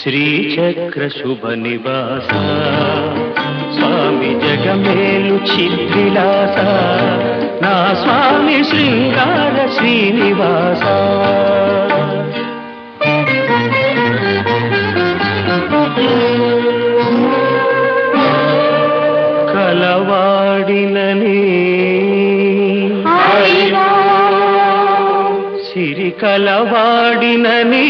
శ్రీచక్ర శుభ నివాస స్వామి జగమేలు చిద్విలాస నా స్వామి శృంగార శ్రీనివాస కలవాడినని సిరి కలవాడినని